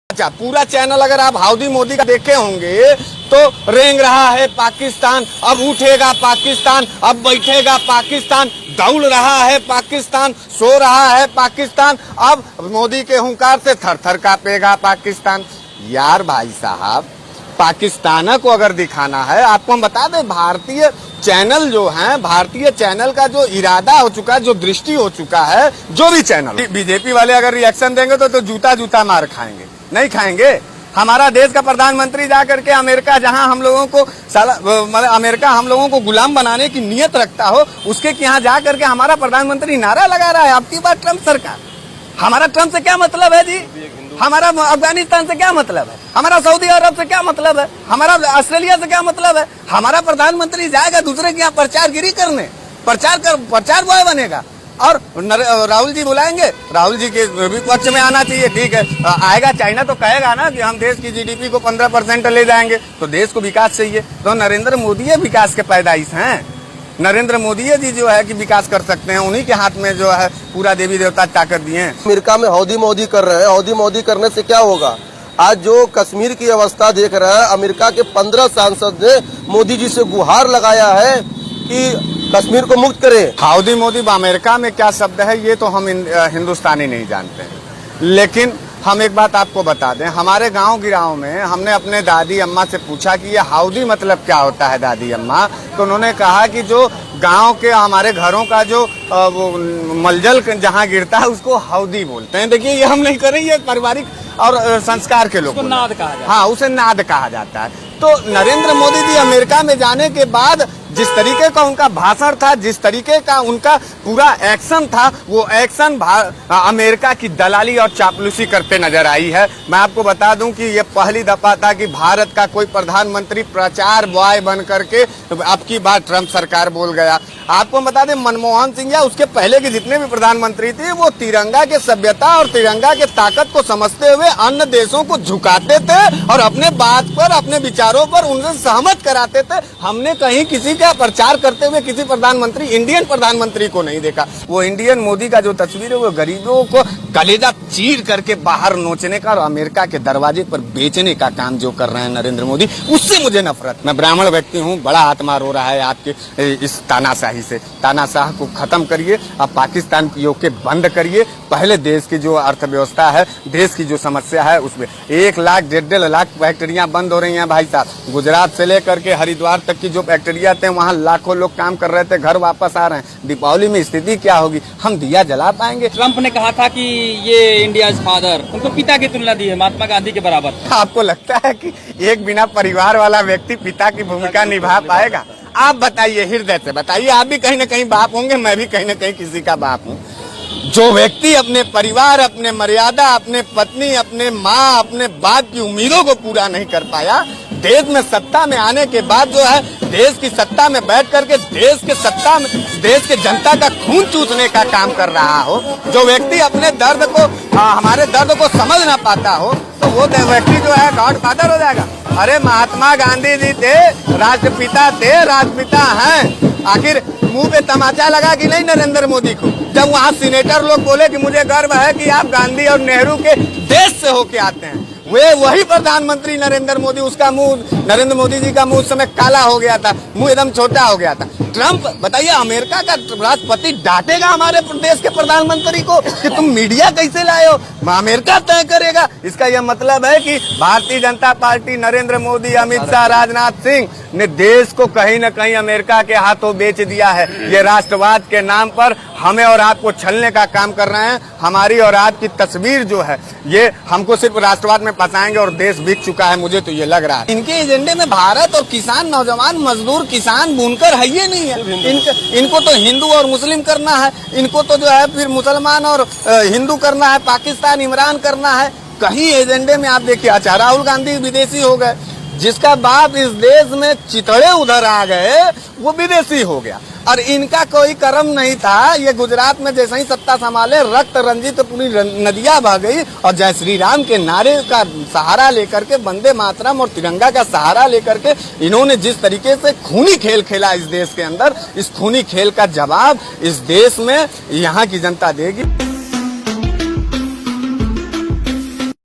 अच्छा, पूरा चैनल अगर आप हाउडी मोदी का देखे होंगे तो रेंग रहा है पाकिस्तान, अब उठेगा पाकिस्तान, अब बैठेगा पाकिस्तान, दौड़ रहा है पाकिस्तान, सो रहा है पाकिस्तान, अब मोदी के हुंकार से थर थर कांपेगा पाकिस्तान। यार भाई साहब, पाकिस्तान को अगर दिखाना है, आपको हम बता दें, भारतीय चैनल जो है, भारतीय चैनल का जो इरादा हो चुका है, जो दृष्टि हो चुका है, जो भी चैनल, बीजेपी वाले अगर रिएक्शन देंगे तो जूता जूता मार खाएंगे, नहीं खाएंगे। हमारा देश का प्रधानमंत्री जा करके अमेरिका, जहां हम लोगों को मतलब अमेरिका हम लोगों को गुलाम बनाने की नियत रखता हो, उसके यहाँ जा करके हमारा प्रधानमंत्री नारा लगा रहा है, अब की बार ट्रम्प सरकार। हमारा ट्रम्प से क्या मतलब है जी? हमारा अफगानिस्तान से क्या मतलब है? हमारा सऊदी अरब से क्या मतलब है? हमारा ऑस्ट्रेलिया से क्या मतलब है? हमारा प्रधानमंत्री जाएगा दूसरे के यहाँ प्रचारगिरी करने, प्रचार बॉय बनेगा। और राहुल जी बुलाएंगे, राहुल जी के भी पक्ष में आना चाहिए, ठीक है। आएगा चाइना तो कहेगा ना कि हम देश की जीडीपी को 15% ले जाएंगे, तो देश को विकास चाहिए। तो नरेंद्र मोदी विकास के पैदाइश हैं। नरेंद्र मोदी जी जो है कि विकास कर सकते हैं, उन्हीं के हाथ में जो है पूरा देवी देवता ताकत दिए हैं। अमेरिका में हौदी मोदी कर रहे हैं, हौदी मोदी करने से क्या होगा? आज जो कश्मीर की अवस्था देख रहा है, अमेरिका के 15 सांसद ने मोदी जी से गुहार लगाया है कि कश्मीर को मुक्त करें। हाउडी मोदी अमेरिका में क्या शब्द है ये तो हम हिंदुस्तानी नहीं जानते हैं, लेकिन हम एक बात आपको बता दें, हमारे गांव गिराव में हमने अपने दादी अम्मा से पूछा कि ये हाउडी मतलब क्या होता है दादी अम्मा, तो उन्होंने कहा कि जो गांव के हमारे घरों का जो वो मलजल जहां गिरता है उसको हाउडी बोलते हैं। देखिए, ये हम नहीं कर रहे, ये पारिवारिक और संस्कार के लोग, नाद कहा जाता है। हाँ, उसे नाद कहा जाता है। तो नरेंद्र मोदी जी अमेरिका में जाने के बाद जिस तरीके का उनका भाषण था, जिस तरीके का उनका पूरा एक्शन था, वो एक्शन अमेरिका की दलाली और चापलूसी करते नजर आई है। मैं आपको बता दूं कि ये पहली दफा था कि भारत का कोई प्रधानमंत्री प्रचार बॉय बन करके अब की बार ट्रम्प सरकार बोल गया। आपको बता दें, मनमोहन सिंह या उसके पहले के जितने भी प्रधानमंत्री थे, वो तिरंगा के सभ्यता और तिरंगा के ताकत को समझते हुए अन्य देशों को झुकाते थे और अपने बात पर, अपने विचारों पर उनसे सहमत कराते थे। हमने कहीं किसी का प्रचार करते हुए किसी प्रधानमंत्री, इंडियन प्रधानमंत्री को नहीं देखा। वो इंडियन मोदी का जो तस्वीर है, वो गरीबों को कलेजा चीर करके बाहर नोचने का और अमेरिका के दरवाजे पर बेचने का काम जो कर रहे हैं नरेंद्र मोदी, उससे मुझे नफरत। मैं ब्राह्मण व्यक्ति हूँ, बड़ा आत्मा रो रहा है आपके इस तानाशाही से। तानाशाह को खत्म करिए, अब पाकिस्तान की योग के बंद करिए। पहले देश की जो अर्थव्यवस्था है, देश की जो समस्या है, उसमें 1 लाख 1.5 लाख फैक्ट्रियां बंद हो रही हैं भाई साहब। गुजरात से लेकर के हरिद्वार तक की जो फैक्ट्रियां थे, वहाँ लाखों लोग काम कर रहे थे, घर वापस आ रहे हैं। दीपावली में स्थिति क्या होगी? हम दिया जला पाएंगे? ट्रम्प ने कहा था कि ये इंडिया इज फादर, उनको पिता की तुलना दी है महात्मा गांधी के बराबर। आपको लगता है कि एक बिना परिवार वाला व्यक्ति पिता की भूमिका निभा पाएगा? आप बताइए, हृदय से बताइए। आप भी कहीं ना कहीं बाप होंगे, मैं भी कहीं ना कहीं किसी का बाप हूँ। जो व्यक्ति अपने परिवार, अपने मर्यादा, अपने पत्नी, अपने माँ, अपने बाप की उम्मीदों को पूरा नहीं कर पाया, देश में सत्ता में आने के बाद जो है, देश की सत्ता में बैठ करके देश के सत्ता में देश के जनता का खून चूसने का काम कर रहा हो, जो व्यक्ति अपने दर्द को, हमारे दर्द को समझ ना पाता हो, तो वो व्यक्ति जो है गॉड फादर हो जाएगा। अरे महात्मा गांधी जी थे, राष्ट्रपिता थे, राष्ट्रपिता हैं। आखिर मुंह पे तमाचा लगा कि नहीं नरेंद्र मोदी को, जब वहाँ सीनेटर लोग बोले कि मुझे गर्व है कि आप गांधी और नेहरू के देश से होके आते हैं। वे वही प्रधानमंत्री नरेंद्र मोदी, उसका मुंह, नरेंद्र मोदी जी का मुंह उस समय काला हो गया था, मुंह एकदम छोटा हो गया था। ट्रम्प, बताइए, अमेरिका का राष्ट्रपति डांटेगा हमारे देश के प्रधानमंत्री को कि तुम मीडिया कैसे लाए हो? अमेरिका तय करेगा। इसका यह मतलब है कि भारतीय जनता पार्टी, नरेंद्र मोदी, अमित शाह, राजनाथ सिंह ने देश को कहीं न कहीं अमेरिका के हाथों बेच दिया है। ये राष्ट्रवाद के नाम पर हमें और आपको छलने का काम कर रहे हैं। हमारी और आपकी तस्वीर जो है, ये हमको सिर्फ राष्ट्रवाद में फंसाएंगे और देश बिक चुका है, मुझे तो ये लग रहा है। इनके एजेंडे में भारत और किसान, नौजवान, मजदूर, किसान, बुनकर है ये नहीं है। इनको तो हिंदू और मुस्लिम करना है, इनको तो जो है फिर मुसलमान और हिंदू करना है, पाकिस्तान, इमरान करना है। कहीं एजेंडे में आप देखिए, अच्छा, राहुल गांधी विदेशी हो गए, जिसका बाप इस देश में चितड़े उधर आ गए, वो विदेशी हो गया। और इनका कोई कर्म नहीं था, ये गुजरात में जैसे ही सत्ता संभाले, रक्त रंजित पूरी नदियां बह गई और जय श्री राम के नारे का सहारा लेकर के, वंदे मातरम और तिरंगा का सहारा लेकर के इन्होंने जिस तरीके से खूनी खेल खेला इस देश के अंदर, इस खूनी खेल का जवाब इस देश में यहाँ की जनता देगी।